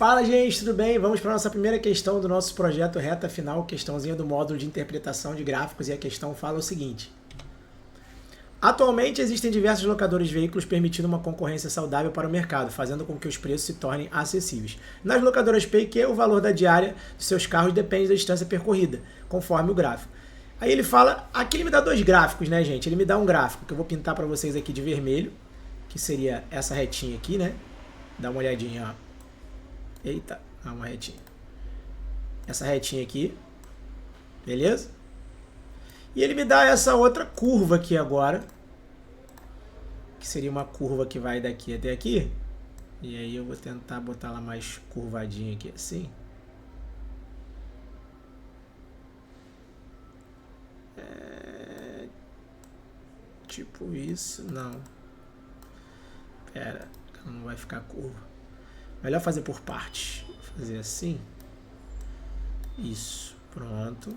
Fala, gente, tudo bem? Vamos para a nossa primeira questão do nosso projeto Reta Final, questãozinha do módulo de interpretação de gráficos, e a questão fala o seguinte. Atualmente existem diversos locadores de veículos permitindo uma concorrência saudável para o mercado, fazendo com que os preços se tornem acessíveis. Nas locadoras P e Q, o valor da diária de seus carros depende da distância percorrida, conforme o gráfico. Aí ele fala, aqui ele me dá dois gráficos, né, gente? Ele me dá um gráfico que eu vou pintar para vocês aqui de vermelho, que seria essa retinha aqui, né? Dá uma olhadinha, ó. Eita, dá uma retinha. Essa retinha aqui, beleza? E ele me dá essa outra curva aqui agora, que seria uma curva que vai daqui até aqui. E aí eu vou tentar botar ela mais curvadinha aqui, assim. Tipo isso, não. Pera, não vai ficar curva. Melhor fazer por partes. Vou fazer assim. Isso, pronto.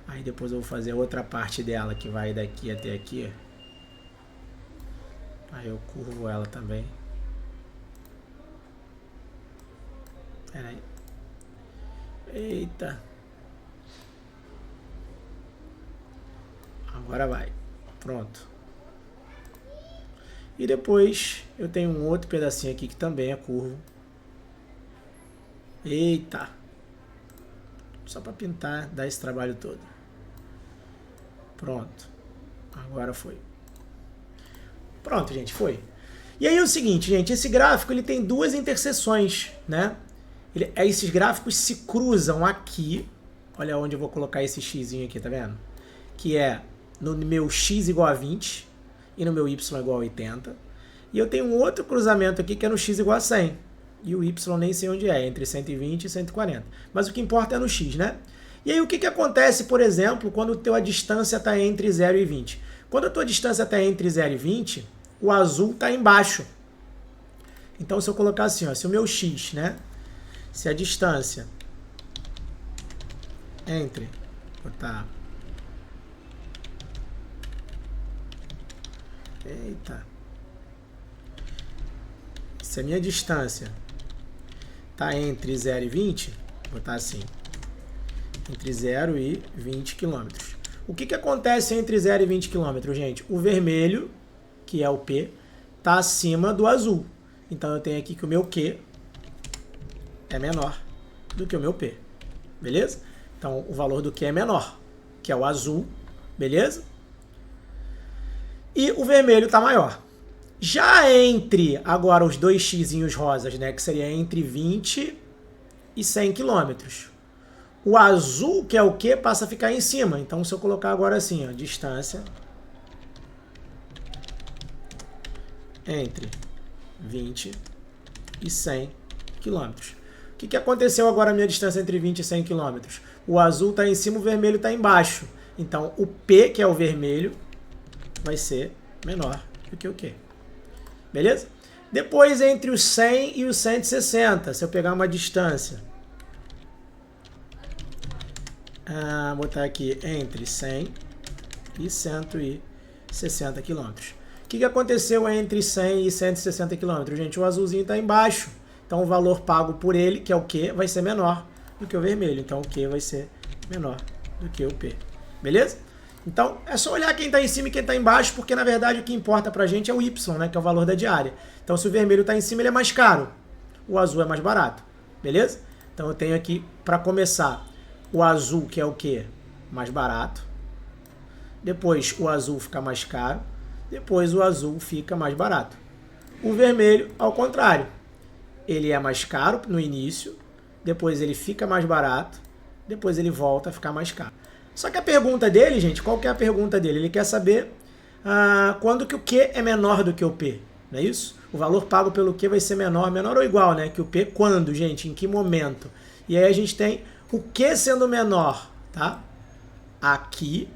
Aí depois eu vou fazer outra parte dela que vai daqui até aqui. Aí eu curvo ela também. Pera aí. Eita. Agora vai. Pronto. E depois eu tenho um outro pedacinho aqui que também é curvo. Eita. Só para pintar, dar esse trabalho todo. Pronto. Agora foi. Pronto, gente, foi. E aí é o seguinte, gente, esse gráfico ele tem duas interseções, né? Esses gráficos se cruzam aqui. Olha onde eu vou colocar esse xzinho aqui, tá vendo? Que é no meu x igual a 20 e no meu y igual a 80. E eu tenho um outro cruzamento aqui que é no x igual a 100. E o y nem sei onde é, entre 120 e 140. Mas o que importa é no x, né? E aí o que acontece, por exemplo, quando a distância está entre 0 e 20? Quando a tua distância está entre 0 e 20, o azul está embaixo. Então se eu colocar assim, ó, se o meu x, né? Se a distância entre... botar... Eita. Se a minha distância está entre 0 e 20, vou botar assim, entre 0 e 20 km. O que acontece entre 0 e 20 km, gente? O vermelho, que é o P, está acima do azul. Então eu tenho aqui que o meu Q é menor do que o meu P. Beleza? Então o valor do Q é menor, que é o azul. Beleza? E o vermelho está maior. Já entre agora os dois xzinhos rosas, né, que seria entre 20 e 100 km. O azul, que é o Q, passa a ficar em cima. Então, se eu colocar agora assim, ó, distância entre 20 e 100 km. O que aconteceu agora a minha distância entre 20 e 100 km? O azul está em cima, o vermelho está embaixo. Então, o P, que é o vermelho, vai ser menor do que o Q. Beleza? Depois, entre os 100 e os 160, se eu pegar uma distância, vou botar aqui entre 100 e 160 km. O que aconteceu entre 100 e 160 km? Gente, o azulzinho está embaixo. Então, o valor pago por ele, que é o Q, vai ser menor do que o vermelho. Então, o Q vai ser menor do que o P. Beleza? Então, é só olhar quem está em cima e quem está embaixo, porque, na verdade, o que importa para a gente é o Y, né, que é o valor da diária. Então, se o vermelho está em cima, ele é mais caro. O azul é mais barato. Beleza? Então, eu tenho aqui, para começar, o azul, que é o quê? Mais barato. Depois, o azul fica mais caro. Depois, o azul fica mais barato. O vermelho, ao contrário. Ele é mais caro no início. Depois, ele fica mais barato. Depois, ele volta a ficar mais caro. Só que a pergunta dele, gente, qual que é a pergunta dele? Ele quer saber quando que o Q é menor do que o P, não é isso? O valor pago pelo Q vai ser menor ou igual, né? Que o P, quando, gente? Em que momento? E aí a gente tem o Q sendo menor, tá? Aqui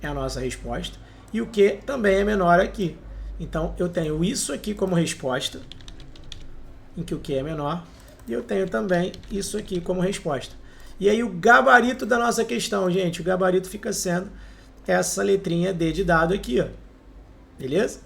é a nossa resposta. E o Q também é menor aqui. Então, eu tenho isso aqui como resposta, em que o Q é menor. E eu tenho também isso aqui como resposta. E aí o gabarito da nossa questão, gente, o gabarito fica sendo essa letrinha D de dado aqui, ó. Beleza?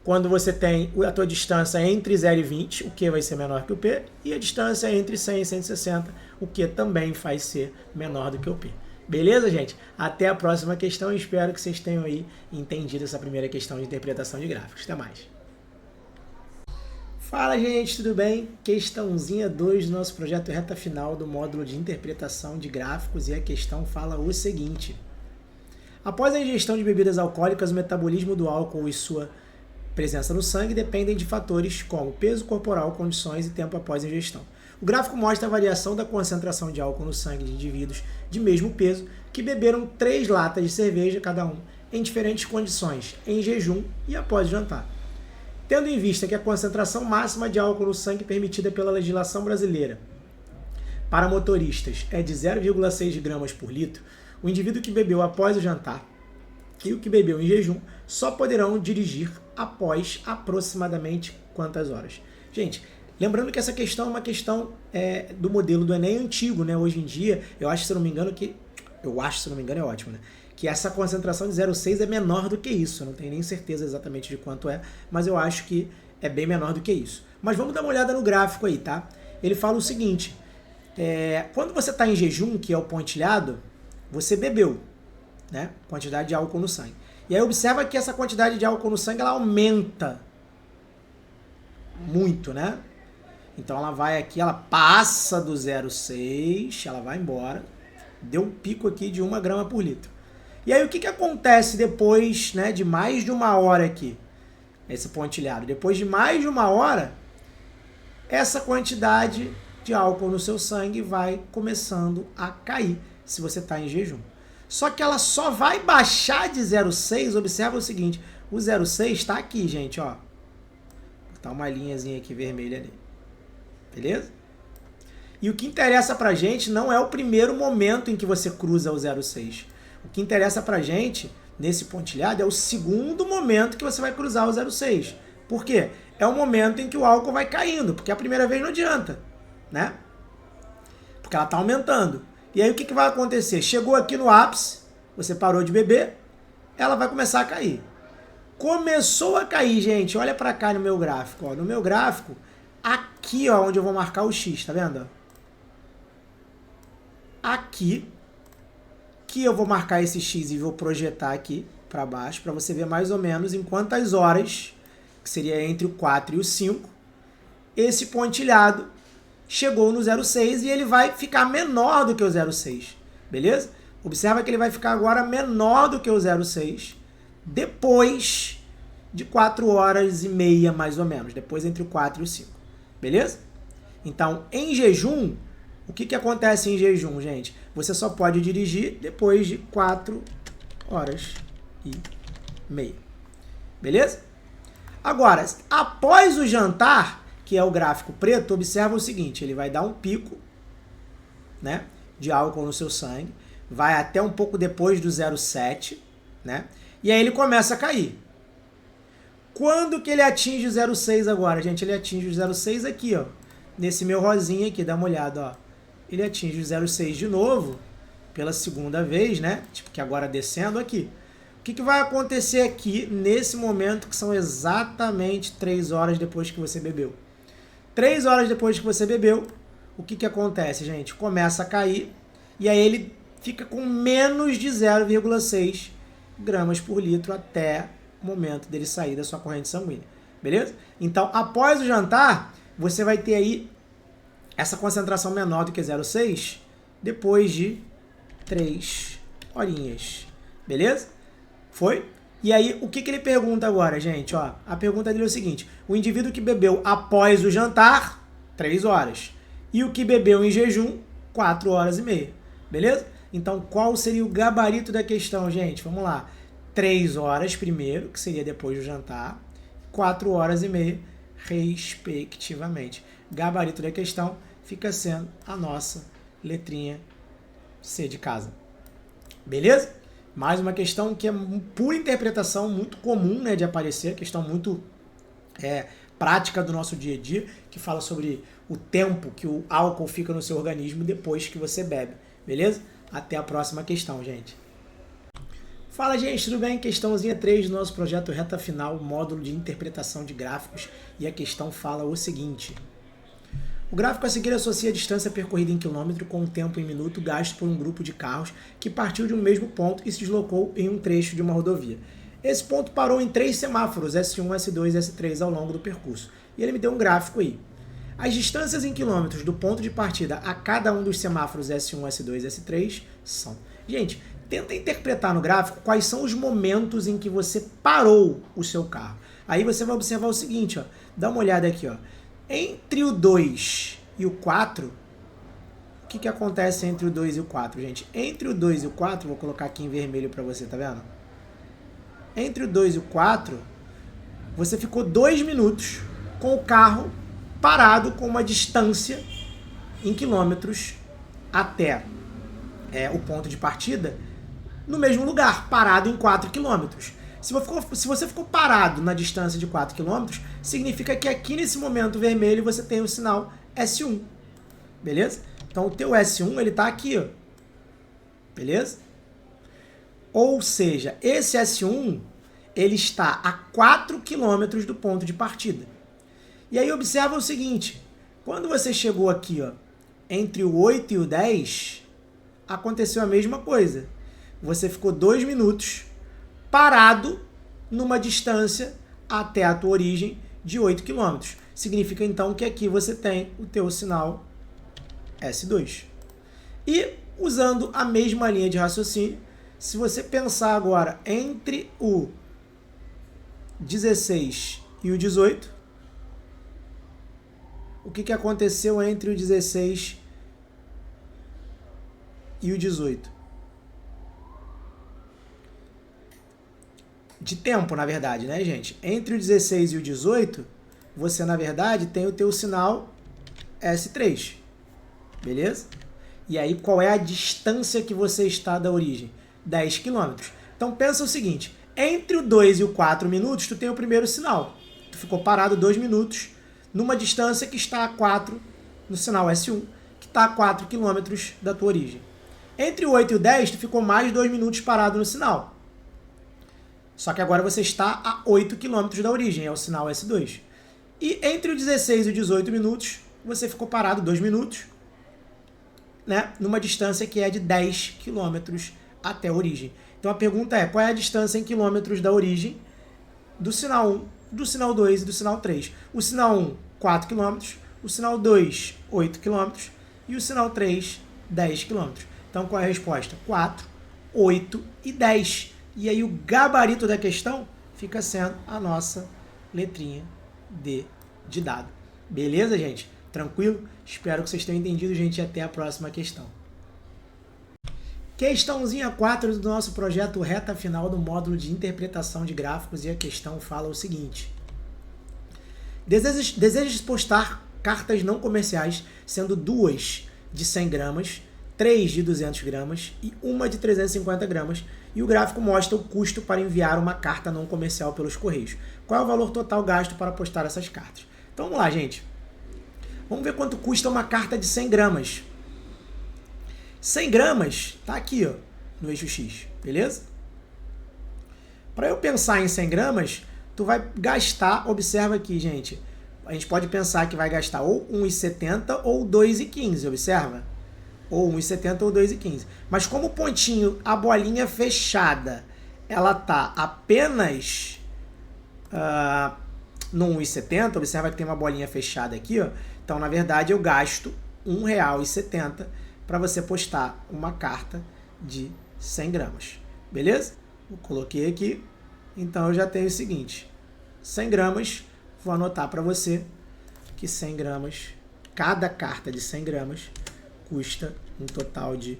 quando você tem a tua distância entre 0 e 20, o Q vai ser menor que o P, e a distância entre 100 e 160, o Q também vai ser menor do que o P. Beleza, gente? Até a próxima questão. Espero que vocês tenham aí entendido essa primeira questão de interpretação de gráficos. Até mais. Fala, gente, tudo bem? Questãozinha 2 do nosso projeto reta final do módulo de interpretação de gráficos, e a questão fala o seguinte: após a ingestão de bebidas alcoólicas, o metabolismo do álcool e sua presença no sangue dependem de fatores como peso corporal, condições e tempo após a ingestão. O gráfico mostra a variação da concentração de álcool no sangue de indivíduos de mesmo peso que beberam 3 latas de cerveja cada um em diferentes condições, em jejum e após o jantar. Tendo em vista que a concentração máxima de álcool no sangue permitida pela legislação brasileira para motoristas é de 0,6 gramas por litro, o indivíduo que bebeu após o jantar e o que bebeu em jejum só poderão dirigir após aproximadamente quantas horas? Gente, lembrando que essa questão é uma questão do modelo do Enem antigo, né? Hoje em dia, eu acho, se não me engano, é ótimo, né? Que essa concentração de 0,6 é menor do que isso. Eu não tenho nem certeza exatamente de quanto é, mas eu acho que é bem menor do que isso. Mas vamos dar uma olhada no gráfico aí, tá? Ele fala o seguinte: quando você está em jejum, que é o pontilhado, você bebeu, né? Quantidade de álcool no sangue. E aí observa que essa quantidade de álcool no sangue ela aumenta muito, né? Então ela vai aqui, ela passa do 0,6, ela vai embora, deu um pico aqui de 1 grama por litro. E aí o que acontece depois, né, de mais de 1 hora aqui? Esse pontilhado. Depois de mais de 1 hora, essa quantidade de álcool no seu sangue vai começando a cair, se você está em jejum. Só que ela só vai baixar de 0,6, observa o seguinte, o 0,6 está aqui, gente, ó. Tá uma linhazinha aqui vermelha ali. Beleza? E o que interessa pra gente não é o primeiro momento em que você cruza o 0,6. O que interessa pra gente, nesse pontilhado, é o segundo momento que você vai cruzar o 0,6. Por quê? É o momento em que o álcool vai caindo, porque a primeira vez não adianta, né? Porque ela tá aumentando. E aí o que vai acontecer? Chegou aqui no ápice, você parou de beber, ela vai começar a cair. Começou a cair, gente, olha pra cá no meu gráfico. Ó. No meu gráfico, aqui, ó, onde eu vou marcar o X, tá vendo? Aqui, que eu vou marcar esse X e vou projetar aqui para baixo, para você ver mais ou menos em quantas horas, que seria entre o 4 e o 5, esse pontilhado chegou no 0,6 e ele vai ficar menor do que o 0,6, beleza? Observa que ele vai ficar agora menor do que o 0,6 depois de 4 horas e meia, mais ou menos, depois entre o 4 e o 5, beleza? Então, em jejum, o que acontece em jejum, gente? Você só pode dirigir depois de 4 horas e meia, beleza? Agora, após o jantar, que é o gráfico preto, observa o seguinte, ele vai dar um pico, né, de álcool no seu sangue, vai até um pouco depois do 0,7, né, e aí ele começa a cair. Quando que ele atinge o 0,6 agora, gente? Ele atinge o 0,6 aqui, ó, nesse meu rosinha aqui, dá uma olhada, ó. Ele atinge o 0,6 de novo, pela segunda vez, né, tipo que agora descendo aqui. O que vai acontecer aqui nesse momento, que são exatamente 3 horas depois que você bebeu? 3 horas depois que você bebeu, o que acontece, gente? Começa a cair e aí ele fica com menos de 0,6 gramas por litro até o momento dele sair da sua corrente sanguínea, beleza? Então, após o jantar, você vai ter aí essa concentração menor do que 0,6 depois de 3 horinhas, beleza? Foi? E aí, o que ele pergunta agora, gente? Ó, a pergunta dele é o seguinte: o indivíduo que bebeu após o jantar, 3 horas. E o que bebeu em jejum, 4 horas e meia. Beleza? Então, qual seria o gabarito da questão, gente? Vamos lá. 3 horas primeiro, que seria depois do jantar. 4 horas e meia, respectivamente. Gabarito da questão fica sendo a nossa letrinha C de casa. Beleza? Mais uma questão que é pura interpretação, muito comum, né, de aparecer, questão muito prática do nosso dia a dia, que fala sobre o tempo que o álcool fica no seu organismo depois que você bebe, beleza? Até a próxima questão, gente. Fala, gente, tudo bem? Questãozinha 3 do nosso projeto Reta Final, módulo de interpretação de gráficos, e a questão fala o seguinte. O gráfico a seguir associa a distância percorrida em quilômetro com o tempo em minuto gasto por um grupo de carros que partiu de um mesmo ponto e se deslocou em um trecho de uma rodovia. Esse ponto parou em 3 semáforos, S1, S2 e S3, ao longo do percurso. E ele me deu um gráfico aí. As distâncias em quilômetros do ponto de partida a cada um dos semáforos S1, S2 e S3 são... Gente, tenta interpretar no gráfico quais são os momentos em que você parou o seu carro. Aí você vai observar o seguinte, ó, dá uma olhada aqui, ó. Entre o 2 e o 4, o que acontece entre o 2 e o 4, gente? Entre o 2 e o 4, vou colocar aqui em vermelho para você, tá vendo? Entre o 2 e o 4, você ficou 2 minutos com o carro parado com uma distância em quilômetros até o ponto de partida, no mesmo lugar, parado em 4 quilômetros. Se você ficou parado na distância de 4 km, significa que aqui nesse momento vermelho você tem o sinal S1. Beleza? Então o teu S1 ele está aqui, ó. Beleza? Ou seja, esse S1 ele está a 4 km do ponto de partida. E aí observa o seguinte, quando você chegou aqui, ó, entre o 8 e o 10, aconteceu a mesma coisa. Você ficou 2 minutos parado numa distância até a tua origem de 8 km. Significa então que aqui você tem o teu sinal S2. E usando a mesma linha de raciocínio, se você pensar agora entre o 16 e o 18, o que aconteceu entre o 16 e o 18? De tempo, na verdade, né, gente? Entre o 16 e o 18, você, na verdade, tem o teu sinal S3. Beleza? E aí, qual é a distância que você está da origem? 10 km. Então, pensa o seguinte. Entre o 2 e o 4 minutos, tu tem o primeiro sinal. Tu ficou parado 2 minutos numa distância que está a 4, no sinal S1, que está a 4 km da tua origem. Entre o 8 e o 10, tu ficou mais 2 minutos parado no sinal. Só que agora você está a 8 km da origem, é o sinal S2. E entre o 16 e o 18 minutos, você ficou parado 2 minutos, né, numa distância que é de 10 km até a origem. Então a pergunta é, qual é a distância em quilômetros da origem do sinal 1, do sinal 2 e do sinal 3? O sinal 1, 4 km, o sinal 2, 8 km e o sinal 3, 10 km. Então qual é a resposta? 4, 8 e 10. E aí o gabarito da questão fica sendo a nossa letrinha D de dado. Beleza, gente? Tranquilo? Espero que vocês tenham entendido, gente, e até a próxima questão. Questãozinha 4 do nosso projeto Reta Final do módulo de interpretação de gráficos, e a questão fala o seguinte. Desejas postar cartas não comerciais, sendo 2 de 100 gramas, 3 de 200 gramas e uma de 350 gramas, e o gráfico mostra o custo para enviar uma carta não comercial pelos correios. Qual é o valor total gasto para postar essas cartas? Então vamos lá, gente. Vamos ver quanto custa uma carta de 100 gramas. 100 gramas está aqui, ó, no eixo X, beleza? Para eu pensar em 100 gramas, tu vai gastar, observa aqui, gente, a gente pode pensar que vai gastar ou 1,70 ou 2,15, observa? Ou 1,70 ou 2,15. Mas como o pontinho, a bolinha fechada, ela tá apenas no 1,70, observa que tem uma bolinha fechada aqui, ó. Então, na verdade, eu gasto R$1,70 para você postar uma carta de 100 gramas. Beleza? Eu coloquei aqui. Então, eu já tenho o seguinte. 100 gramas, vou anotar para você que 100 gramas, cada carta de 100 gramas, custa um total de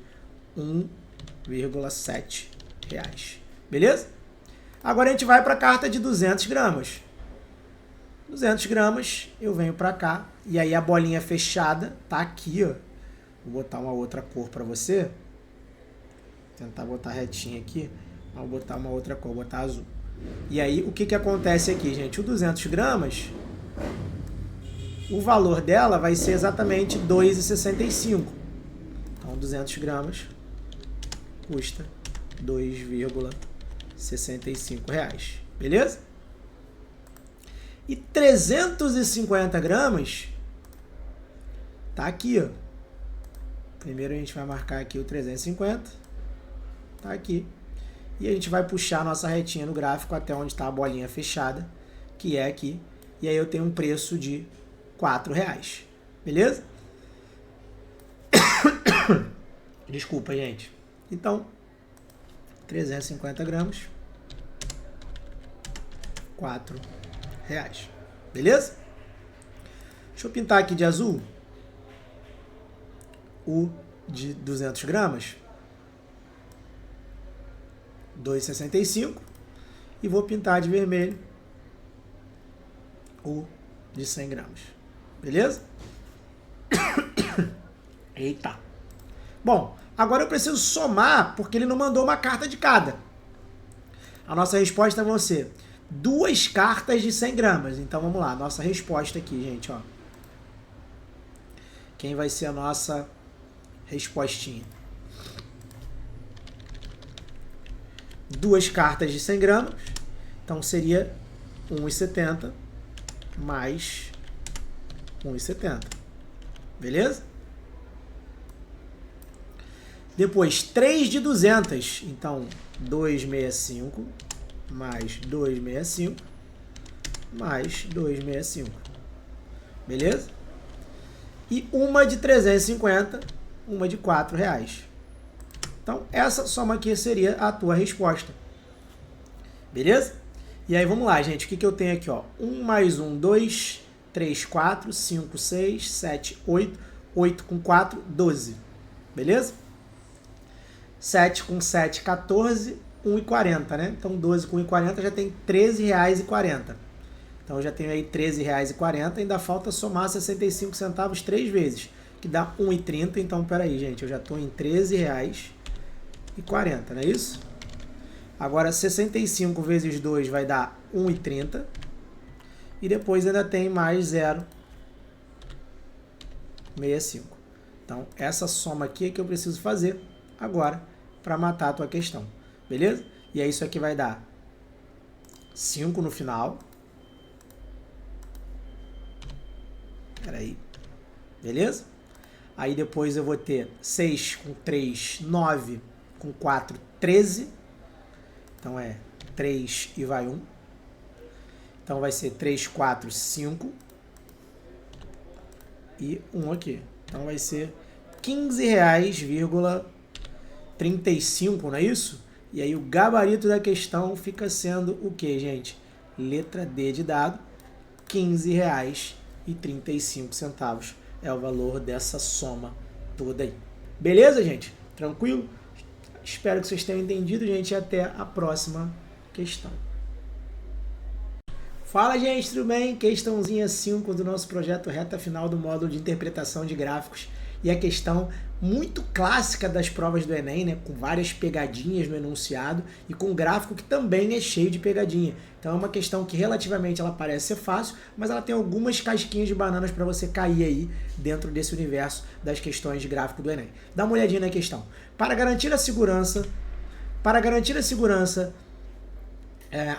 R$1,7. Beleza? Agora a gente vai para a carta de 200 gramas. 200 gramas, eu venho para cá, e aí a bolinha fechada tá aqui, ó. Vou botar uma outra cor para você. Tentar botar retinha aqui. Vou botar uma outra cor, vou botar azul. E aí, o que acontece aqui, gente? O 200 gramas, o valor dela vai ser exatamente R$2,65. Então, 200 gramas custa R$2,65. R$65, beleza? E 350 gramas tá aqui, ó. Primeiro a gente vai marcar aqui o 350, tá aqui. E a gente vai puxar a nossa retinha no gráfico até onde está a bolinha fechada, que é aqui. E aí eu tenho um preço de R$4, beleza? Desculpa, gente. Então, 350 gramas, R$4, beleza? Deixa eu pintar aqui de azul o de 200 gramas, 2,65, e vou pintar de vermelho o de 100 gramas, beleza? Eita! Bom, agora eu preciso somar, porque ele não mandou uma carta de cada. A nossa resposta vai ser 2 cartas de 100 gramas. Então vamos lá, nossa resposta aqui, gente, ó. Quem vai ser a nossa respostinha? 2 cartas de 100 gramas. Então seria 1,70 mais 1,70. Beleza? Depois 3 de 200. Então 265 mais 265 mais 265. Beleza? E uma de 350, uma de R$4. Então, essa soma aqui seria a tua resposta. Beleza? E aí, vamos lá, gente. O que eu tenho aqui, ó? 1 mais 1, 2, 3, 4, 5, 6, 7, 8. 8 com 4, 12. Beleza? 7 com 7, 14. 1,40, né? Então, 12 com 1,40 já tem R$13,40. Então, eu já tenho aí R$13,40. Ainda falta somar 65 centavos 3 vezes, que dá 1,30. Então, peraí, gente. Eu já estou em R$13,40, não é isso? Agora, 65 vezes 2 vai dar 1,30. E depois ainda tem mais 0,65. Então, essa soma aqui é que eu preciso fazer agora para matar a tua questão. Beleza? E aí isso aqui vai dar 5 no final. Peraí. Beleza? Aí depois eu vou ter 6 com 3, 9 com 4, 13. Então é 3 e vai 1. Então vai ser 3, 4, 5. E 1 aqui. Então vai ser R$15,35, não é isso? E aí o gabarito da questão fica sendo o que, gente? Letra D de dado, R$15,35 é o valor dessa soma toda aí. Beleza, gente? Tranquilo? Espero que vocês tenham entendido, gente, e até a próxima questão. Fala, gente, tudo bem? Questãozinha 5 do nosso projeto reta final do módulo de interpretação de gráficos. E a questão muito clássica das provas do Enem, né? Com várias pegadinhas no enunciado e com um gráfico que também é cheio de pegadinha. Então é uma questão que relativamente ela parece ser fácil, mas ela tem algumas casquinhas de bananas para você cair aí dentro desse universo das questões de gráfico do Enem. Dá uma olhadinha na questão. Para garantir a segurança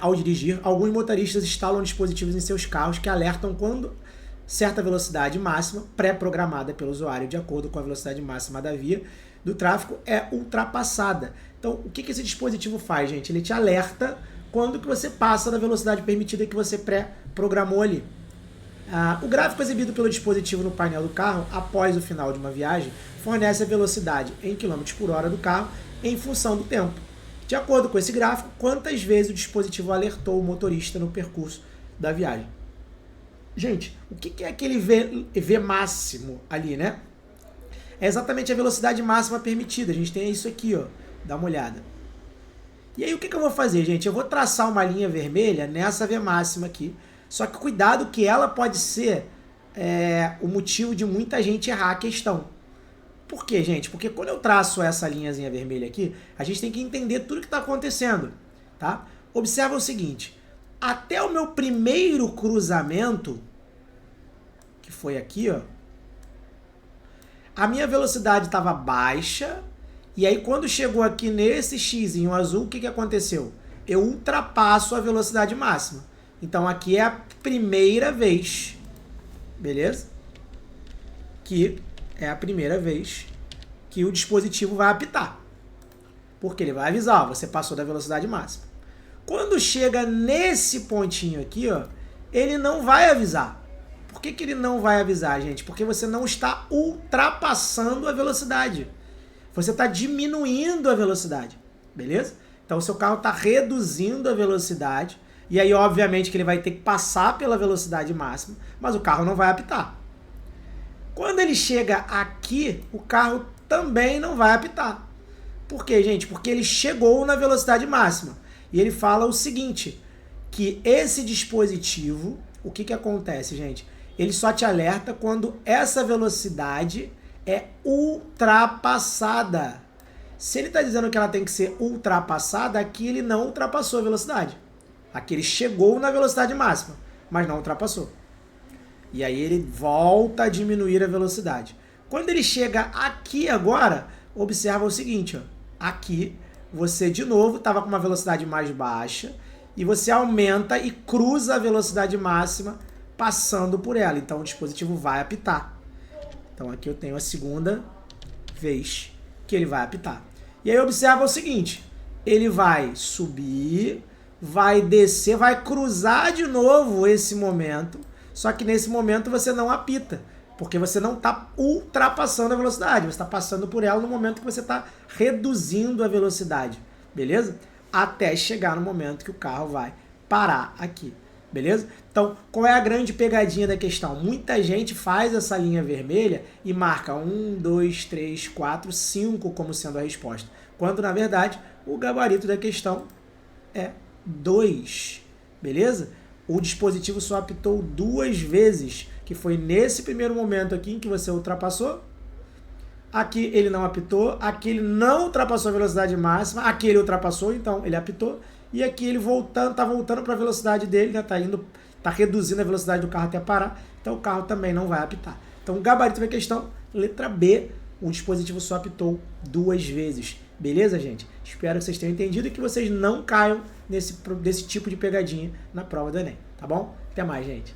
ao dirigir, alguns motoristas instalam dispositivos em seus carros que alertam quando certa velocidade máxima, pré-programada pelo usuário de acordo com a velocidade máxima da via do tráfego, é ultrapassada. Então, o que esse dispositivo faz, gente? Ele te alerta quando que você passa da velocidade permitida que você pré-programou ali. O gráfico exibido pelo dispositivo no painel do carro, após o final de uma viagem, fornece a velocidade em km por hora do carro em função do tempo. De acordo com esse gráfico, quantas vezes o dispositivo alertou o motorista no percurso da viagem? Gente, o que é aquele V máximo ali, né? É exatamente a velocidade máxima permitida. A gente tem isso aqui, ó. Dá uma olhada. E aí o que eu vou fazer, gente? Eu vou traçar uma linha vermelha nessa V máxima aqui. Só que cuidado que ela pode ser o motivo de muita gente errar a questão. Por quê, gente? Porque quando eu traço essa linhazinha vermelha aqui, a gente tem que entender tudo que está acontecendo, tá? Observa o seguinte. Até o meu primeiro cruzamento, que foi aqui, ó, a minha velocidade estava baixa, e aí quando chegou aqui nesse xizinho azul, o que aconteceu? eu ultrapasso a velocidade máxima. Então aqui é a primeira vez, beleza? Que é a primeira vez que o dispositivo vai apitar. Porque ele vai avisar, ó, você passou da velocidade máxima. Quando chega nesse pontinho aqui, ó, ele não vai avisar. Por que ele não vai avisar, gente? Porque você não está ultrapassando a velocidade. Você está diminuindo a velocidade, beleza? Então o seu carro está reduzindo a velocidade. E aí, obviamente, que ele vai ter que passar pela velocidade máxima, mas o carro não vai apitar. Quando ele chega aqui, o carro também não vai apitar. Por quê, gente? Porque ele chegou na velocidade máxima. E ele fala o seguinte, que esse dispositivo, o que acontece, gente? Ele só te alerta quando essa velocidade é ultrapassada. Se ele está dizendo que ela tem que ser ultrapassada, aqui ele não ultrapassou a velocidade. Aqui ele chegou na velocidade máxima, mas não ultrapassou. E aí ele volta a diminuir a velocidade. Quando ele chega aqui agora, observa o seguinte, ó. Aqui você de novo estava com uma velocidade mais baixa e você aumenta e cruza a velocidade máxima passando por ela. Então o dispositivo vai apitar. Então aqui eu tenho a segunda vez que ele vai apitar. E aí observa o seguinte, ele vai subir, vai descer, vai cruzar de novo esse momento, só que nesse momento você não apita, porque você não está ultrapassando a velocidade, você está passando por ela no momento que você está reduzindo a velocidade, beleza? Até chegar no momento que o carro vai parar aqui, beleza? Então, qual é a grande pegadinha da questão? Muita gente faz essa linha vermelha e marca 1, 2, 3, 4, 5 como sendo a resposta, quando na verdade o gabarito da questão é 2, beleza? O dispositivo só apitou 2 vezes, que foi nesse primeiro momento aqui em que você ultrapassou. Aqui ele não apitou, aqui ele não ultrapassou a velocidade máxima, aqui ele ultrapassou, então ele apitou. E aqui ele tá voltando para a velocidade dele, né? Tá reduzindo a velocidade do carro até parar, então o carro também não vai apitar. Então o gabarito da questão, letra B, o dispositivo só apitou 2 vezes. Beleza, gente? Espero que vocês tenham entendido e que vocês não caiam desse tipo de pegadinha na prova do Enem, tá bom? Até mais, gente.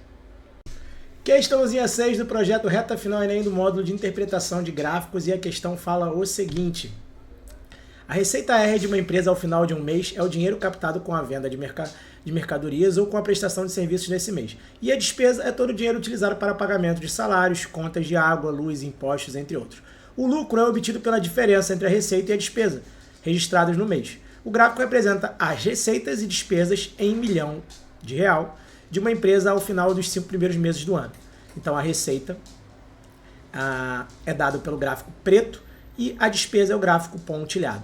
Questãozinha 6 do projeto Reta Final Enem do módulo de interpretação de gráficos, e a questão fala o seguinte: a receita R de uma empresa ao final de um mês é o dinheiro captado com a venda de mercadorias ou com a prestação de serviços nesse mês. E a despesa é todo o dinheiro utilizado para pagamento de salários, contas de água, luz, impostos, entre outros. O lucro é obtido pela diferença entre a receita e a despesa, registradas no mês. O gráfico representa as receitas e despesas em milhão de real de uma empresa ao final dos 5 primeiros meses do ano. Então a receita é dada pelo gráfico preto e a despesa é o gráfico pontilhado.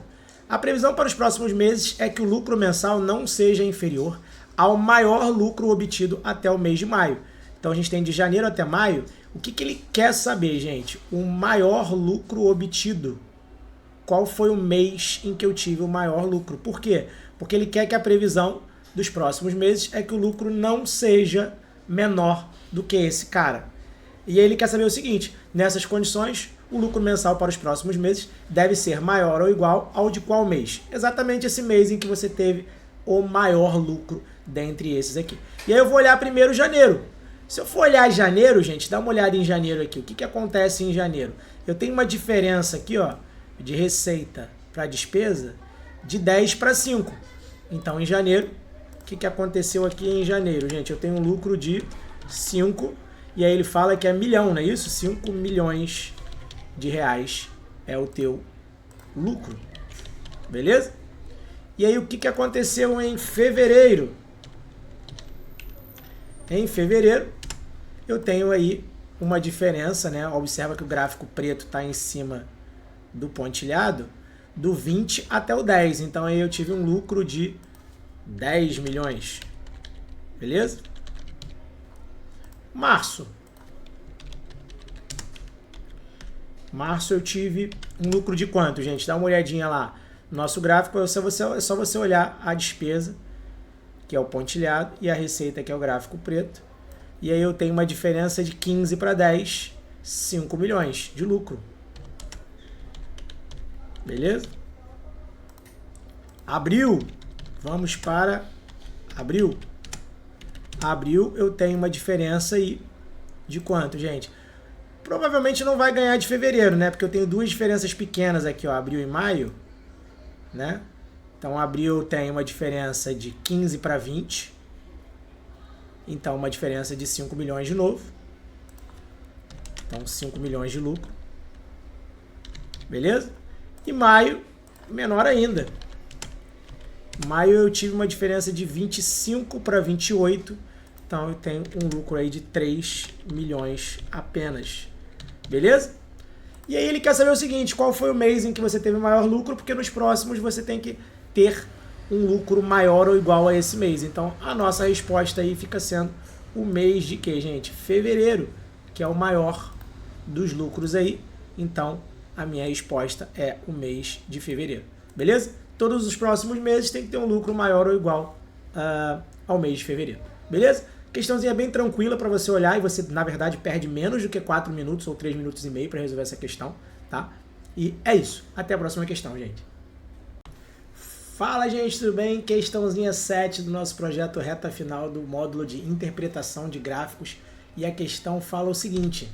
A previsão para os próximos meses é que o lucro mensal não seja inferior ao maior lucro obtido até o mês de maio. Então a gente tem de janeiro até maio. O que ele quer saber, gente? O maior lucro obtido. Qual foi o mês em que eu tive o maior lucro? Por quê? Porque ele quer que a previsão dos próximos meses é que o lucro não seja menor do que esse cara. E aí ele quer saber o seguinte: nessas condições, o lucro mensal para os próximos meses deve ser maior ou igual ao de qual mês? Exatamente esse mês em que você teve o maior lucro dentre esses aqui. E aí eu vou olhar primeiro janeiro. Se eu for olhar janeiro, gente, dá uma olhada em janeiro aqui. O que acontece em janeiro? Eu tenho uma diferença aqui, ó, de receita para despesa de 10 para 5. Então, em janeiro, o que aconteceu aqui em janeiro? Gente, eu tenho um lucro de 5, e aí ele fala que é milhão, não é isso? 5 milhões de reais é o teu lucro. Beleza? E aí, o que aconteceu em fevereiro? Em fevereiro, eu tenho aí uma diferença, né? Observa que o gráfico preto está em cima do pontilhado, do 20 até o 10. Então aí eu tive um lucro de 10 milhões. Beleza? Março. Março eu tive um lucro de quanto, gente? Dá uma olhadinha lá. No nosso gráfico é só você olhar a despesa, que é o pontilhado, e a receita, que é o gráfico preto. E aí eu tenho uma diferença de 15 para 10, 5 milhões de lucro. Beleza? Abril. Vamos para abril. Abril eu tenho uma diferença aí de quanto, gente? Provavelmente não vai ganhar de fevereiro, né? Porque eu tenho duas diferenças pequenas aqui, ó, abril e maio, né? Então, abril tem uma diferença de 15 para 20. Então, uma diferença de 5 milhões de novo. Então, 5 milhões de lucro. Beleza? E maio, menor ainda. Maio eu tive uma diferença de 25 para 28. Então, eu tenho um lucro aí de 3 milhões apenas. Beleza? E aí ele quer saber o seguinte, qual foi o mês em que você teve maior lucro, porque nos próximos você tem que ter um lucro maior ou igual a esse mês. Então, a nossa resposta aí fica sendo o mês de quê, gente? Fevereiro, que é o maior dos lucros aí. Então, a minha resposta é o mês de fevereiro. Beleza? Todos os próximos meses tem que ter um lucro maior ou igual ao mês de fevereiro. Beleza? Questãozinha bem tranquila para você olhar e você, na verdade, perde menos do que 4 minutos ou 3 minutos e meio para resolver essa questão, tá? E é isso. Até a próxima questão, gente. Fala, gente, tudo bem? Questãozinha 7 do nosso projeto reta final do módulo de interpretação de gráficos. E a questão fala o seguinte.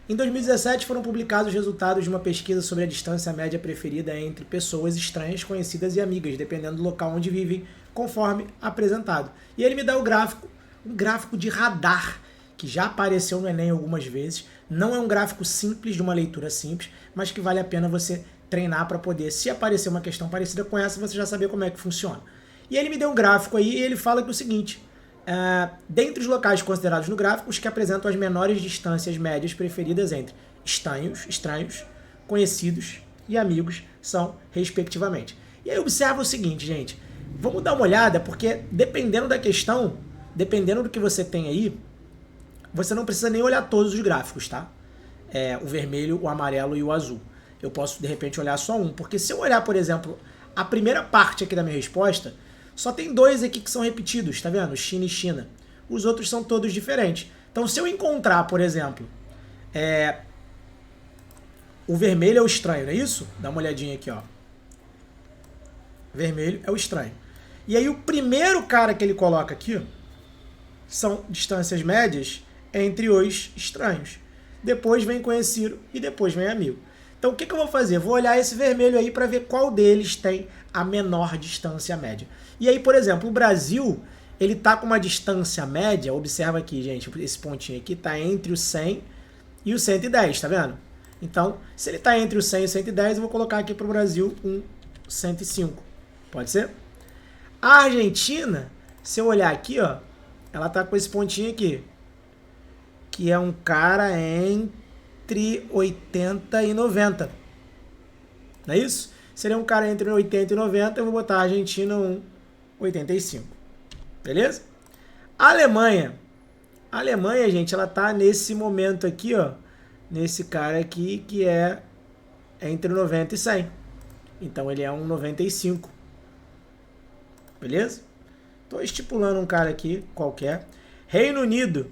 Em 2017 foram publicados os resultados de uma pesquisa sobre a distância média preferida entre pessoas estranhas, conhecidas e amigas, dependendo do local onde vivem, conforme apresentado. E ele me dá o gráfico, um gráfico de radar, que já apareceu no Enem algumas vezes. Não é um gráfico simples, de uma leitura simples, mas que vale a pena você treinar para poder, se aparecer uma questão parecida com essa, você já saber como é que funciona. E ele me deu um gráfico aí e ele fala que o seguinte, dentre os locais considerados no gráfico, os que apresentam as menores distâncias médias preferidas entre estranhos, conhecidos e amigos são, respectivamente. E aí observa o seguinte, gente, vamos dar uma olhada, porque dependendo da questão, dependendo do que você tem aí, você não precisa nem olhar todos os gráficos, tá? O vermelho, o amarelo e o azul. Eu posso, de repente, olhar só um. Porque se eu olhar, por exemplo, a primeira parte aqui da minha resposta, só tem dois aqui que são repetidos, tá vendo? China e China. Os outros são todos diferentes. Então, se eu encontrar, por exemplo, o vermelho é o estranho, não é isso? Dá uma olhadinha aqui, ó. Vermelho é o estranho. E aí, o primeiro cara que ele coloca aqui, ó, são distâncias médias entre os estranhos. Depois vem conhecido e depois vem amigo. Então, o que eu vou fazer? Vou olhar esse vermelho aí para ver qual deles tem a menor distância média. E aí, por exemplo, o Brasil, ele está com uma distância média, observa aqui, gente, esse pontinho aqui está entre o 100 e o 110, tá vendo? Então, se ele está entre o 100 e o 110, eu vou colocar aqui para o Brasil um 105. Pode ser? A Argentina, se eu olhar aqui, ó, ela está com esse pontinho aqui, que é um cara entre 80 e 90. Não é isso? Seria um cara entre 80 e 90, eu vou botar a Argentina 85. Beleza? A Alemanha. A Alemanha, gente, ela tá nesse momento aqui, ó. Nesse cara aqui, que é entre 90 e 100. Então, ele é um 95. Beleza? Tô estipulando um cara aqui, qualquer. Reino Unido.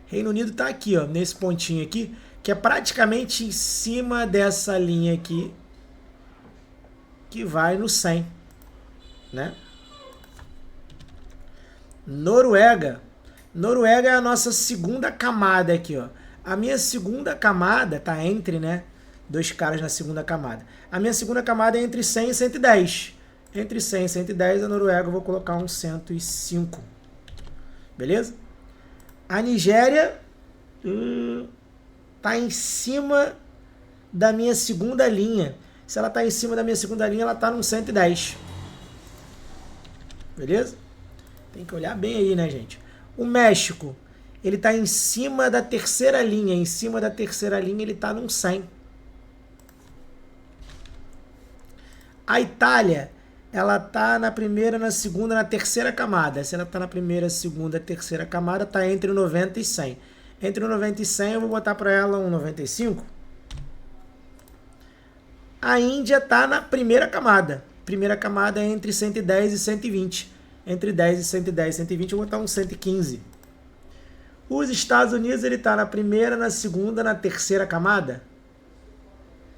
Reino Unido tá aqui, ó, nesse pontinho aqui, que é praticamente em cima dessa linha aqui, que vai no 100, né? Noruega. Noruega é a nossa segunda camada aqui, ó. A minha segunda camada tá entre, né, dois caras na segunda camada. A minha segunda camada é entre 100 e 110. Entre 100 e 110, a Noruega eu vou colocar um 105. Beleza? A Nigéria tá em cima da minha segunda linha. Se ela tá em cima da minha segunda linha, ela tá num 110. Beleza? Tem que olhar bem aí, né, gente? O México, ele tá em cima da terceira linha. Em cima da terceira linha, ele tá num 100. A Itália, ela tá na primeira, na segunda, na terceira camada. Se ela tá na primeira, segunda, terceira camada, tá entre o 90 e 100. Entre o 90 e 100, eu vou botar para ela um 95. A Índia tá na primeira camada. Primeira camada é entre 110 e 120. Entre 10 e 110 e 120, eu vou botar um 115. Os Estados Unidos, ele tá na primeira, na segunda, na terceira camada.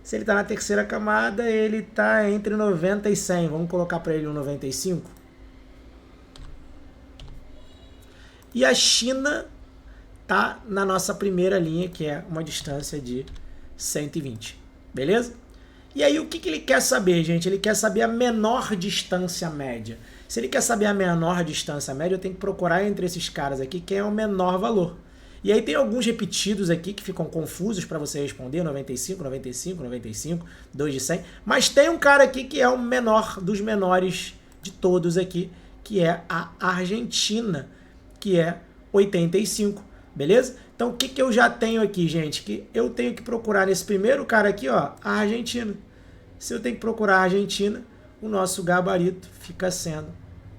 Se ele está na terceira camada, ele está entre 90 e 100. Vamos colocar para ele um 95. E a China está na nossa primeira linha, que é uma distância de 120. Beleza? E aí o que ele quer saber, gente? Ele quer saber a menor distância média. Se ele quer saber a menor distância média, eu tenho que procurar entre esses caras aqui quem é o menor valor. E aí tem alguns repetidos aqui que ficam confusos para você responder, 95, 95, 95, 2 de 100. Mas tem um cara aqui que é o menor dos menores de todos aqui, que é a Argentina, que é 85, beleza? Então o que eu já tenho aqui, gente? Que eu tenho que procurar nesse primeiro cara aqui, ó, a Argentina. Se eu tenho que procurar a Argentina, o nosso gabarito fica sendo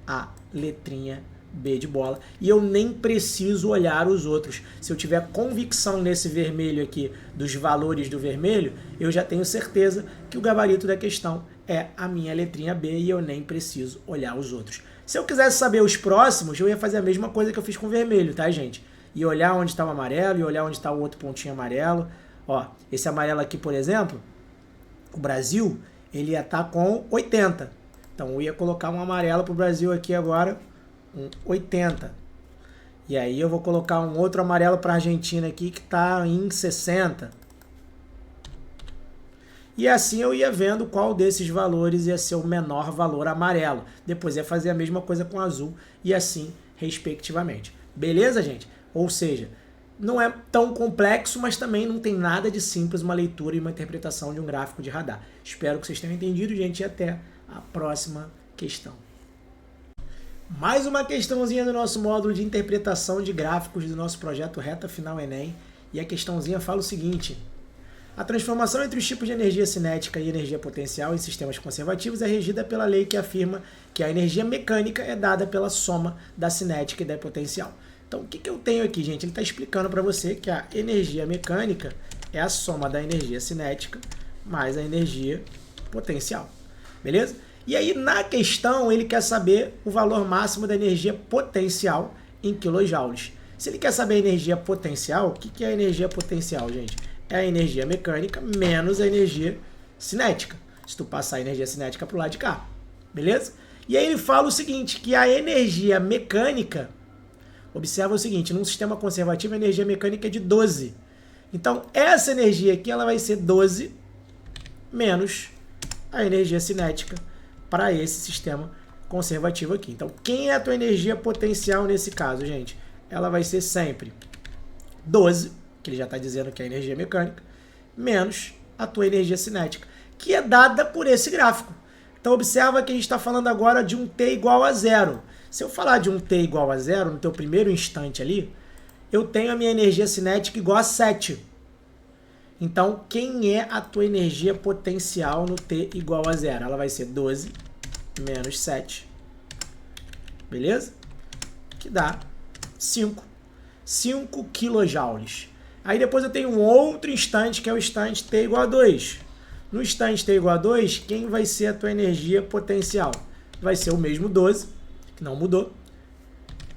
a letrinha B de bola. E eu nem preciso olhar os outros. Se eu tiver convicção nesse vermelho aqui, dos valores do vermelho, eu já tenho certeza que o gabarito da questão é a minha letrinha B e eu nem preciso olhar os outros. Se eu quisesse saber os próximos, eu ia fazer a mesma coisa que eu fiz com o vermelho, tá, gente? E olhar onde está o amarelo e olhar onde está o outro pontinho amarelo. Ó, esse amarelo aqui, por exemplo, o Brasil, ele ia estar com 80. Então eu ia colocar um amarelo para o Brasil aqui agora, um 80. E aí eu vou colocar um outro amarelo para a Argentina aqui que está em 60. E assim eu ia vendo qual desses valores ia ser o menor valor amarelo. Depois ia fazer a mesma coisa com azul e assim respectivamente. Beleza, gente? Ou seja, não é tão complexo, mas também não tem nada de simples uma leitura e uma interpretação de um gráfico de radar. Espero que vocês tenham entendido, gente, e até a próxima questão. Mais uma questãozinha do nosso módulo de interpretação de gráficos do nosso projeto Reta Final Enem. E a questãozinha fala o seguinte: a transformação entre os tipos de energia cinética e energia potencial em sistemas conservativos é regida pela lei que afirma que a energia mecânica é dada pela soma da cinética e da potencial. Então, o que eu tenho aqui, gente? Ele está explicando para você que a energia mecânica é a soma da energia cinética mais a energia potencial. Beleza? E aí, na questão, ele quer saber o valor máximo da energia potencial em quilojoules. Se ele quer saber a energia potencial, o que é a energia potencial, gente? É a energia mecânica menos a energia cinética. Se tu passar a energia cinética para o lado de cá. Beleza? E aí ele fala o seguinte, que a energia mecânica, observa o seguinte, num sistema conservativo a energia mecânica é de 12. Então, essa energia aqui ela vai ser 12 menos a energia cinética para esse sistema conservativo aqui. Então, quem é a tua energia potencial nesse caso, gente? Ela vai ser sempre 12, que ele já está dizendo que é a energia mecânica, menos a tua energia cinética, que é dada por esse gráfico. Então, observa que a gente está falando agora de um T igual a 0. Se eu falar de um T igual a 0, no teu primeiro instante ali, eu tenho a minha energia cinética igual a 7. Então, quem é a tua energia potencial no T igual a 0? Ela vai ser 12 menos 7. Beleza? Que dá 5. 5 quilojoules. Aí depois eu tenho um outro instante, que é o instante T igual a 2. No instante T igual a 2, quem vai ser a tua energia potencial? Vai ser o mesmo 12, que não mudou.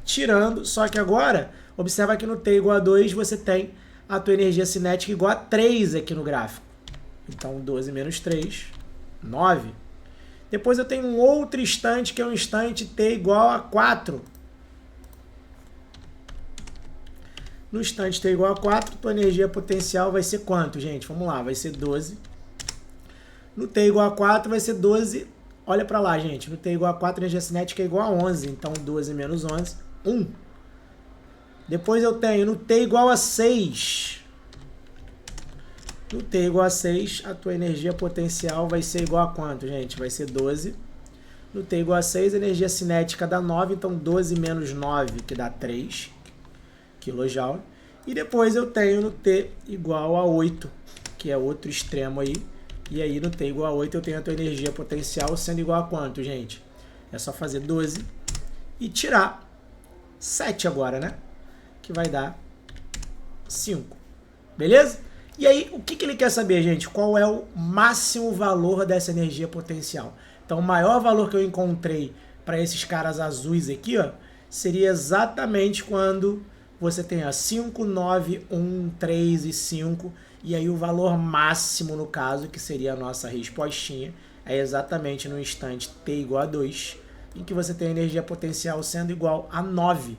Tirando, só que agora, observa que no T igual a 2 você tem a tua energia cinética igual a 3 aqui no gráfico. Então 12 menos 3, 9. Depois eu tenho um outro instante, que é um instante T igual a 4. No instante T igual a 4, tua energia potencial vai ser quanto, gente? Vamos lá, vai ser 12. No T igual a 4 vai ser 12. Olha para lá, gente. No T igual a 4, a energia cinética é igual a 11. Então 12 menos 11, 1. Depois eu tenho no T igual a 6. No T igual a 6, a tua energia potencial vai ser igual a quanto, gente? Vai ser 12. No T igual a 6, a energia cinética dá 9. Então 12 menos 9, que dá 3 kJ. E depois eu tenho no T igual a 8, que é outro extremo aí. E aí no T igual a 8 eu tenho a tua energia potencial sendo igual a quanto, gente? É só fazer 12 e tirar 7 agora, né? Que vai dar 5. Beleza? E aí, o que ele quer saber, gente? Qual é o máximo valor dessa energia potencial? Então, o maior valor que eu encontrei para esses caras azuis aqui, ó, seria exatamente quando você tem a 5, 9, 1, 3 e 5. E aí o valor máximo, no caso, que seria a nossa respostinha, é exatamente no instante t igual a 2, em que você tem a energia potencial sendo igual a 9.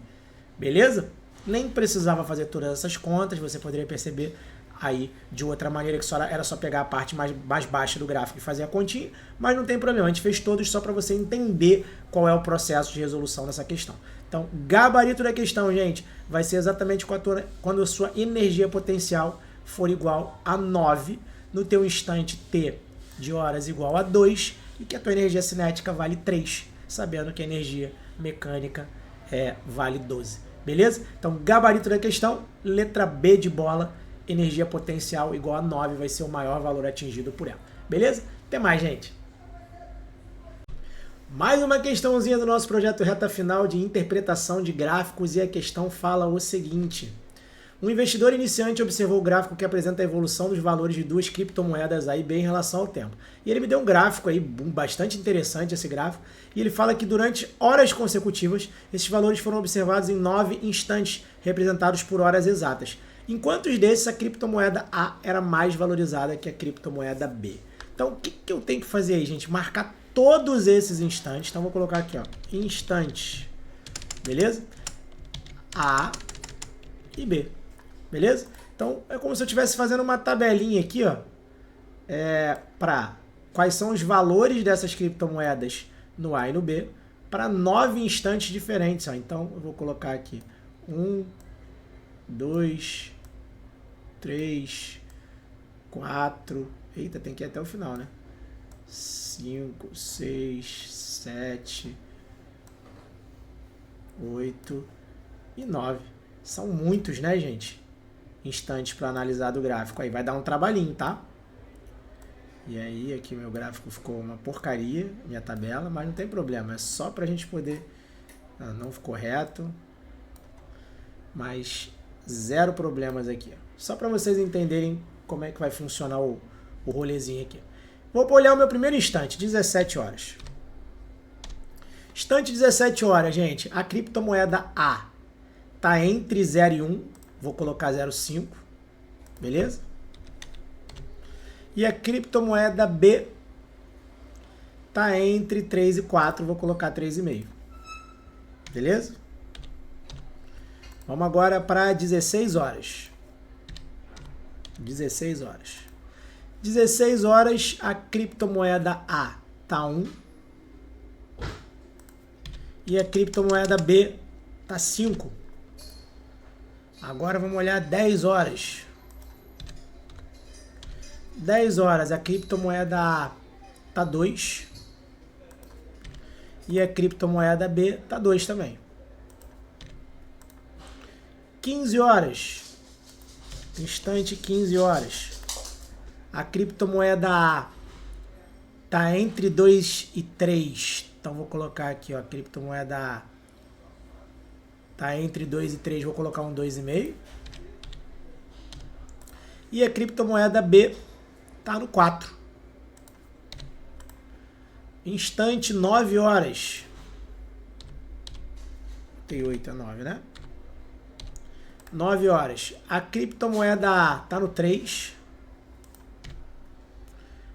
Beleza? Nem precisava fazer todas essas contas, você poderia perceber aí de outra maneira que era só pegar a parte mais baixa do gráfico e fazer a continha, mas não tem problema, a gente fez todos só para você entender qual é o processo de resolução dessa questão. Então, gabarito da questão, gente, vai ser exatamente quando a sua energia potencial for igual a 9, no teu instante t de horas igual a 2, e que a tua energia cinética vale 3, sabendo que a energia mecânica vale 12. Beleza? Então, gabarito da questão, letra B de bola, energia potencial igual a 9 vai ser o maior valor atingido por ela. Beleza? Até mais, gente! Mais uma questãozinha do nosso projeto Reta Final de interpretação de gráficos, e a questão fala o seguinte: um investidor iniciante observou o gráfico que apresenta a evolução dos valores de duas criptomoedas A e B em relação ao tempo. E ele me deu um gráfico aí bastante interessante, esse gráfico, e ele fala que durante horas consecutivas esses valores foram observados em 9 instantes, representados por horas exatas. Em quantos desses a criptomoeda A era mais valorizada que a criptomoeda B? Então, o que eu tenho que fazer aí, gente? Marcar todos esses instantes. Então, vou colocar aqui, ó, instantes, beleza? A e B, beleza? Então, é como se eu estivesse fazendo uma tabelinha aqui, ó, para quais são os valores dessas criptomoedas no A e no B, para 9 instantes diferentes, ó. Então, eu vou colocar aqui 1, 2, 3, 4, eita, tem que ir até o final, né? 5, 6, 7, 8 e 9. São muitos, né, gente? Instantes para analisar do gráfico. Aí vai dar um trabalhinho, tá? E aí, aqui meu gráfico ficou uma porcaria, minha tabela, mas não tem problema. É só pra gente poder... não ficou reto, mas zero problemas aqui. Só para vocês entenderem como é que vai funcionar o rolezinho aqui. Vou olhar o meu primeiro instante, 17 horas. Instante 17 horas, gente. A criptomoeda A tá entre 0 e 1. Vou colocar 0,5. Beleza? E a criptomoeda B tá entre 3 e 4. Vou colocar 3,5. Beleza? Vamos agora para 16 horas. 16 horas. 16 horas, a criptomoeda A tá 1. E a criptomoeda B tá 5. Agora vamos olhar 10 horas. 10 horas, a criptomoeda A tá 2. E a criptomoeda B tá 2 também. 15 horas. Instante 15 horas. A criptomoeda A tá entre 2 e 3. Então vou colocar aqui, ó, a criptomoeda A tá entre 2 e 3, vou colocar um 2,5. E a criptomoeda B tá no 4. Instante 9 horas. Tem 8 a 9, né? 9 horas. A criptomoeda A tá no 3.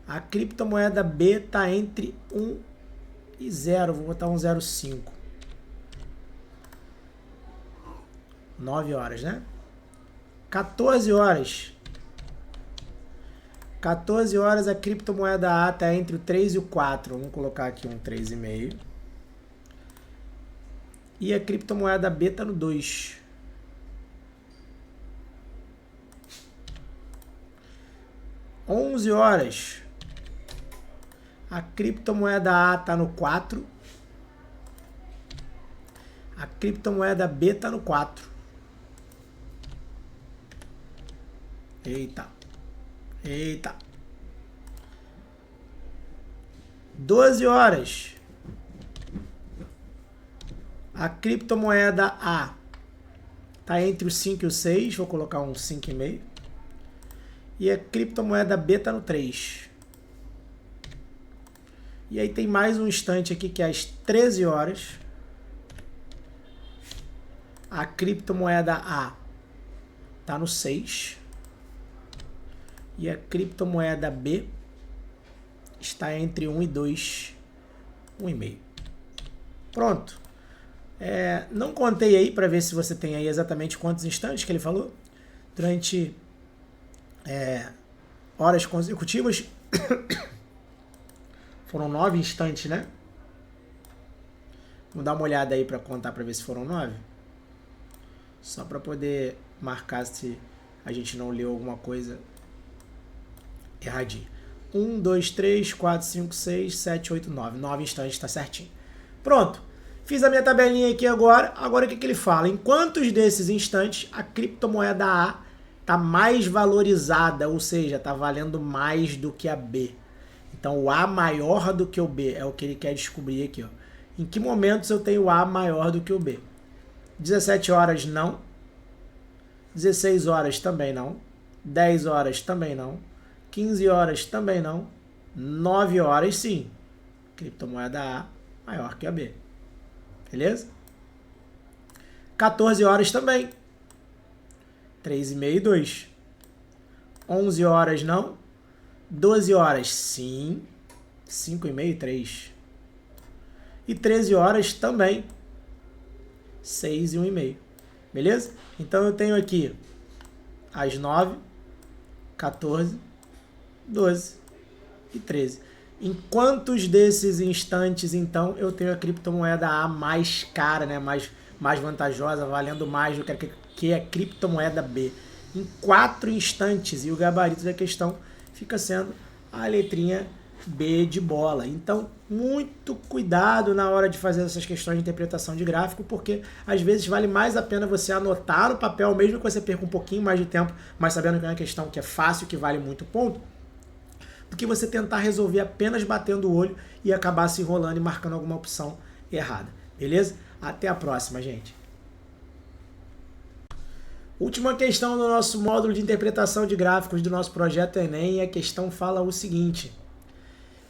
A criptomoeda B tá entre 1 e 0. Vou botar um 0,5. 9 horas, né? 14 horas. 14 horas, a criptomoeda A tá entre o 3 e o 4. Vamos colocar aqui um 3,5. E a criptomoeda B tá no 2. 11 horas. A criptomoeda A tá no 4. A criptomoeda B tá no 4. Eita. Eita. 12 horas. A criptomoeda A tá entre o 5 e o 6. Vou colocar um 5,5. E a criptomoeda B tá no 3. E aí tem mais um instante aqui que é às 13 horas. A criptomoeda A tá no 6. E a criptomoeda B está entre 1 e 2, 1,5. Pronto. Não contei aí para ver se você tem aí exatamente quantos instantes que ele falou. Durante horas consecutivas. Foram 9 instantes, né? Vamos dar uma olhada aí para contar para ver se foram 9. Só para poder marcar se a gente não leu alguma coisa erradinho. 1, 2, 3, 4, 5, 6, 7, 8, 9. 9 instantes, está certinho. Pronto. Fiz a minha tabelinha aqui agora. Agora o que ele fala? Em quantos desses instantes a criptomoeda A está mais valorizada, ou seja, está valendo mais do que a B. Então o A maior do que o B é o que ele quer descobrir aqui. Ó. Em que momentos eu tenho o A maior do que o B? 17 horas não. 16 horas também não. 10 horas também não. 15 horas também não. 9 horas sim. Criptomoeda A maior que a B. Beleza? 14 horas também. 3,5 e 2. 11 horas não. 12 horas sim. 5,5 e 3. E 13 horas também. 6 e 1,5. Beleza? Então eu tenho aqui as 9, 14, 12 e 13. Em quantos desses instantes, então, eu tenho a criptomoeda A mais cara, né? mais vantajosa, valendo mais do que a criptomoeda B? Em 4 instantes. E o gabarito da questão fica sendo a letrinha B de bola. Então, muito cuidado na hora de fazer essas questões de interpretação de gráfico, porque às vezes vale mais a pena você anotar no papel, mesmo que você perca um pouquinho mais de tempo, mas sabendo que é uma questão que é fácil, que vale muito ponto, do que você tentar resolver apenas batendo o olho e acabar se enrolando e marcando alguma opção errada. Beleza? Até a próxima, gente. Última questão do nosso módulo de interpretação de gráficos do nosso projeto Enem, e a questão fala o seguinte: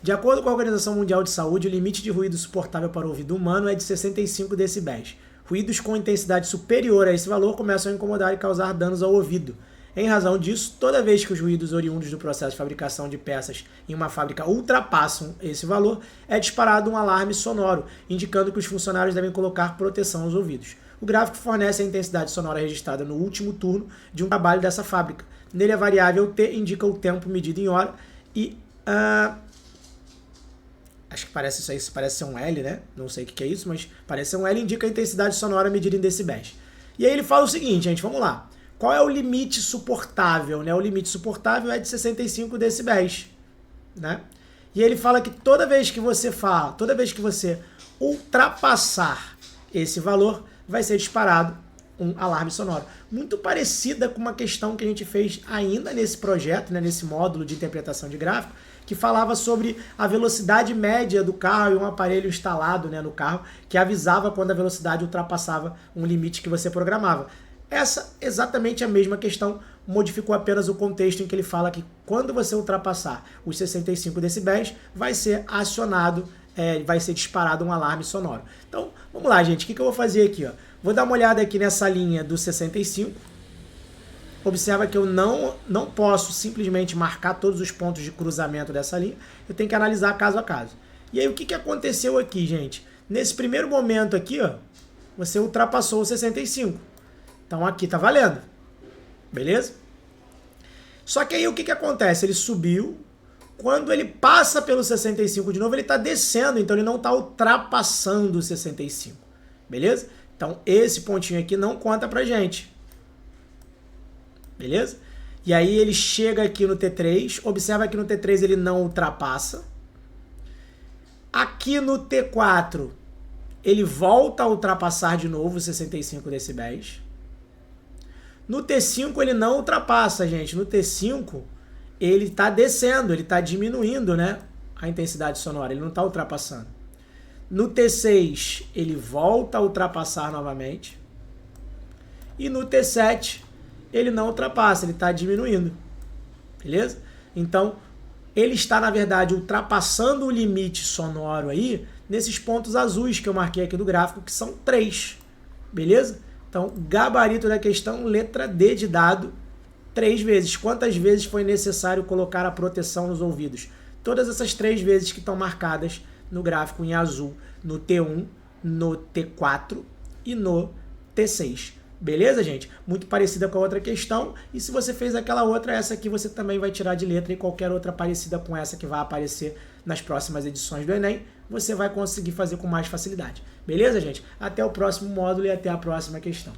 de acordo com a Organização Mundial de Saúde, o limite de ruído suportável para o ouvido humano é de 65 decibéis. Ruídos com intensidade superior a esse valor começam a incomodar e causar danos ao ouvido. Em razão disso, toda vez que os ruídos oriundos do processo de fabricação de peças em uma fábrica ultrapassam esse valor, é disparado um alarme sonoro, indicando que os funcionários devem colocar proteção aos ouvidos. O gráfico fornece a intensidade sonora registrada no último turno de um trabalho dessa fábrica. Nele, a variável T indica o tempo medido em hora e... acho que parece isso aí, parece ser um L, né? Não sei o que é isso, mas parece ser um L, indica a intensidade sonora medida em decibéis. E aí ele fala o seguinte, gente, vamos lá. Qual é o limite suportável, né? O limite suportável é de 65 decibéis, né? E ele fala que toda vez que você ultrapassar esse valor, vai ser disparado um alarme sonoro. Muito parecida com uma questão que a gente fez ainda nesse projeto, né, nesse módulo de interpretação de gráfico, que falava sobre a velocidade média do carro e um aparelho instalado, né, no carro, que avisava quando a velocidade ultrapassava um limite que você programava. Essa exatamente a mesma questão, modificou apenas o contexto em que ele fala que quando você ultrapassar os 65 decibéis, vai ser acionado, vai ser disparado um alarme sonoro. Então, vamos lá, gente, o que eu vou fazer aqui? Ó? Vou dar uma olhada aqui nessa linha do 65. Observa que eu não posso simplesmente marcar todos os pontos de cruzamento dessa linha, eu tenho que analisar caso a caso. E aí, o que aconteceu aqui, gente? Nesse primeiro momento aqui, ó, você ultrapassou o 65. Então aqui tá valendo, beleza? Só que aí o que acontece? Ele subiu, quando ele passa pelo 65 de novo, ele tá descendo, então ele não tá ultrapassando o 65, beleza? Então esse pontinho aqui não conta pra gente, beleza? E aí ele chega aqui no T3, observa que no T3 ele não ultrapassa. Aqui no T4 ele volta a ultrapassar de novo os 65 decibéis. No T5 ele não ultrapassa, gente. No T5 ele está descendo, ele está diminuindo, né, a intensidade sonora, ele não está ultrapassando. No T6 ele volta a ultrapassar novamente. E no T7 ele não ultrapassa, ele está diminuindo. Beleza? Então ele está, na verdade, ultrapassando o limite sonoro aí nesses pontos azuis que eu marquei aqui do gráfico, que são 3. Beleza? Então, gabarito da questão, letra D de dado, 3 vezes. Quantas vezes foi necessário colocar a proteção nos ouvidos? Todas essas 3 vezes que estão marcadas no gráfico em azul, no T1, no T4 e no T6. Beleza, gente? Muito parecida com a outra questão. E se você fez aquela outra, essa aqui você também vai tirar de letra, e qualquer outra parecida com essa que vai aparecer nas próximas edições do Enem, você vai conseguir fazer com mais facilidade. Beleza, gente? Até o próximo módulo e até a próxima questão.